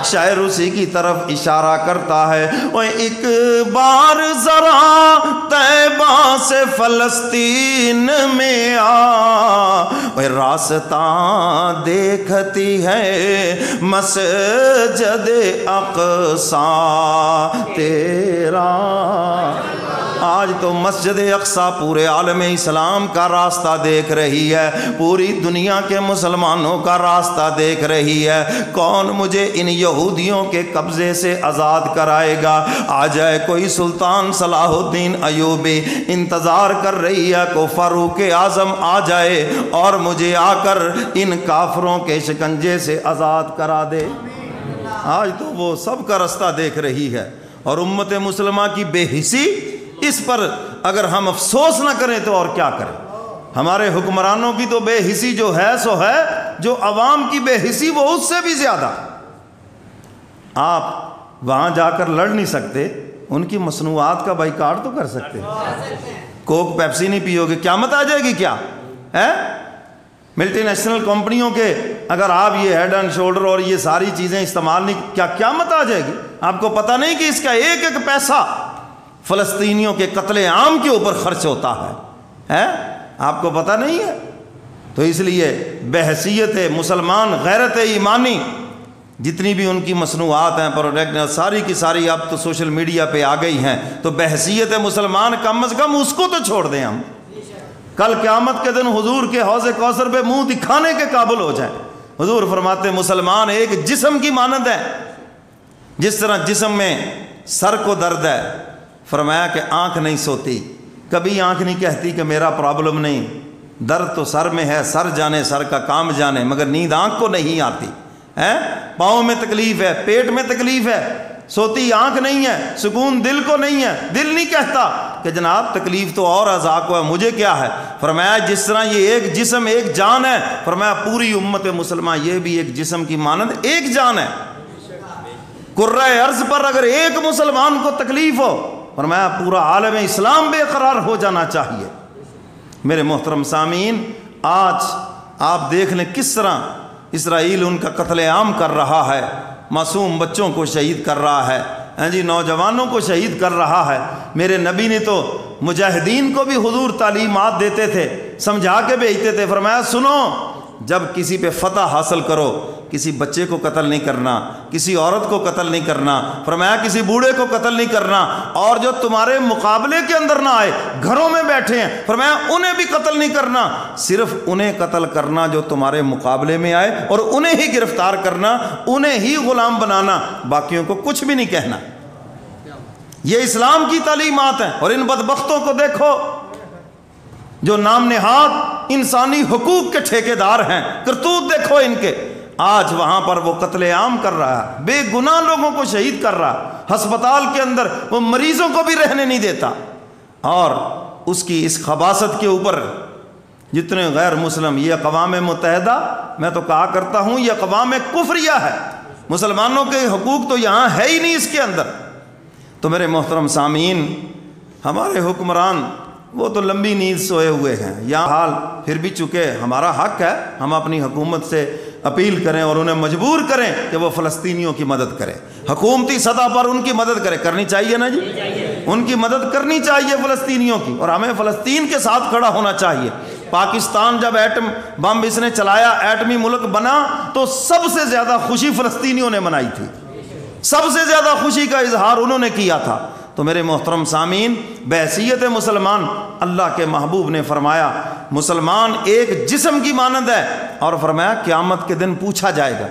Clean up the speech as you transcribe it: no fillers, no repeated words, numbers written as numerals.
شاعر اسی کی طرف اشارہ کرتا ہے، وہ ایک بار ذرا طیبہ سے فلسطین میں آ، وہ راستہ دیکھتی ہے مسجد اقصی تیرا۔ آج تو مسجد اقصی پورے عالم اسلام کا راستہ دیکھ رہی ہے، پوری دنیا کے مسلمانوں کا راستہ دیکھ رہی ہے۔ کون مجھے ان یہودیوں کے قبضے سے آزاد کرائے گا؟ آ جائے کوئی سلطان صلاح الدین ایوبی، انتظار کر رہی ہے کو فاروق اعظم آ جائے اور مجھے آ کر ان کافروں کے شکنجے سے آزاد کرا دے۔ آج تو وہ سب کا راستہ دیکھ رہی ہے، اور امت مسلمہ کی بے حسی، اس پر اگر ہم افسوس نہ کریں تو اور کیا کریں؟ ہمارے حکمرانوں کی تو بے حسی جو ہے سو ہے، جو عوام کی بے حسی وہ اس سے بھی زیادہ۔ آپ وہاں جا کر لڑ نہیں سکتے، ان کی مصنوعات کا بائیکاٹ تو کر سکتے۔ کوک پیپسی نہیں پیو گے قیامت آ جائے گی کیا ہے؟ ملٹی نیشنل کمپنیوں کے اگر آپ یہ ہیڈ اینڈ شولڈر اور یہ ساری چیزیں استعمال نہیں، کیا قیامت آ جائے گی؟ آپ کو پتہ نہیں کہ اس کا ایک ایک پیسہ فلسطینیوں کے قتل عام کے اوپر خرچ ہوتا ہے؟ آپ کو پتہ نہیں ہے؟ تو اس لیے بحیثیت مسلمان غیرت ایمانی جتنی بھی ان کی مصنوعات ہیں، پروڈکٹ ساری کی ساری اب تو سوشل میڈیا پہ آ گئی ہیں، تو بحیثیت مسلمان کم از کم اس کو تو چھوڑ دیں ہم۔ کل قیامت کے دن حضور کے حوض کوثر پہ منہ دکھانے کے قابل ہو جائیں۔ حضور فرماتے مسلمان ایک جسم کی مانند ہے، جس طرح جسم میں سر کو درد ہے، فرمایا کہ آنکھ نہیں سوتی، کبھی آنکھ نہیں کہتی کہ میرا پرابلم نہیں، درد تو سر میں ہے، سر جانے سر کا کام جانے، مگر نیند آنکھ کو نہیں آتی ہے۔ پاؤں میں تکلیف ہے، پیٹ میں تکلیف ہے، سوتی آنکھ نہیں ہے، سکون دل کو نہیں ہے، دل نہیں کہتا کہ جناب تکلیف تو اور اعضاء کو ہے، مجھے کیا ہے؟ فرمایا جس طرح یہ ایک جسم ایک جان ہے، فرمایا پوری امت مسلمہ یہ بھی ایک جسم کی مانند ایک جان ہے۔ کرۂ ارض پر اگر ایک مسلمان کو تکلیف ہو، فرمایا پورا عالم اسلام بے قرار ہو جانا چاہیے۔ میرے محترم سامعین، آج آپ دیکھ لیں کس طرح اسرائیل ان کا قتل عام کر رہا ہے، معصوم بچوں کو شہید کر رہا ہے، جی نوجوانوں کو شہید کر رہا ہے۔ میرے نبی نے تو مجاہدین کو بھی حضور تعلیمات دیتے تھے، سمجھا کے بھیجتے تھے، فرمایا سنو جب کسی پہ فتح حاصل کرو، کسی بچے کو قتل نہیں کرنا، کسی عورت کو قتل نہیں کرنا، فرمایا کسی بوڑھے کو قتل نہیں کرنا، اور جو تمہارے مقابلے کے اندر نہ آئے گھروں میں بیٹھے ہیں، فرمایا انہیں بھی قتل نہیں کرنا، صرف انہیں قتل کرنا جو تمہارے مقابلے میں آئے، اور انہیں ہی گرفتار کرنا، انہیں ہی غلام بنانا، باقیوں کو کچھ بھی نہیں کہنا۔ یہ اسلام کی تعلیمات ہیں۔ اور ان بدبختوں کو دیکھو جو نام نہاد انسانی حقوق کے ٹھیکیدار ہیں، کرتوت دیکھو ان کے۔ آج وہاں پر وہ قتل عام کر رہا ہے، بے گناہ لوگوں کو شہید کر رہا ہے، ہسپتال کے اندر وہ مریضوں کو بھی رہنے نہیں دیتا، اور اس کی اس خباثت کے اوپر جتنے غیر مسلم، یہ اقوام متحدہ میں تو کہا کرتا ہوں یہ اقوام کفریہ ہے، مسلمانوں کے حقوق تو یہاں ہے ہی نہیں اس کے اندر۔ تو میرے محترم سامعین، ہمارے حکمران وہ تو لمبی نیند سوئے ہوئے ہیں، یہاں حال پھر بھی چونکہ ہمارا حق ہے ہم اپنی حکومت سے اپیل کریں اور انہیں مجبور کریں کہ وہ فلسطینیوں کی مدد کریں، حکومتی سطح پر ان کی مدد کریں، کرنی چاہیے نا جی، ان کی مدد کرنی چاہیے فلسطینیوں کی، اور ہمیں فلسطین کے ساتھ کھڑا ہونا چاہیے۔ پاکستان جب ایٹم بم اس نے چلایا، ایٹمی ملک بنا، تو سب سے زیادہ خوشی فلسطینیوں نے منائی تھی، سب سے زیادہ خوشی کا اظہار انہوں نے کیا تھا۔ تو میرے محترم سامعین، بحیثیت مسلمان اللہ کے محبوب نے فرمایا مسلمان ایک جسم کی مانند ہے، اور فرمایا قیامت کے دن پوچھا جائے گا،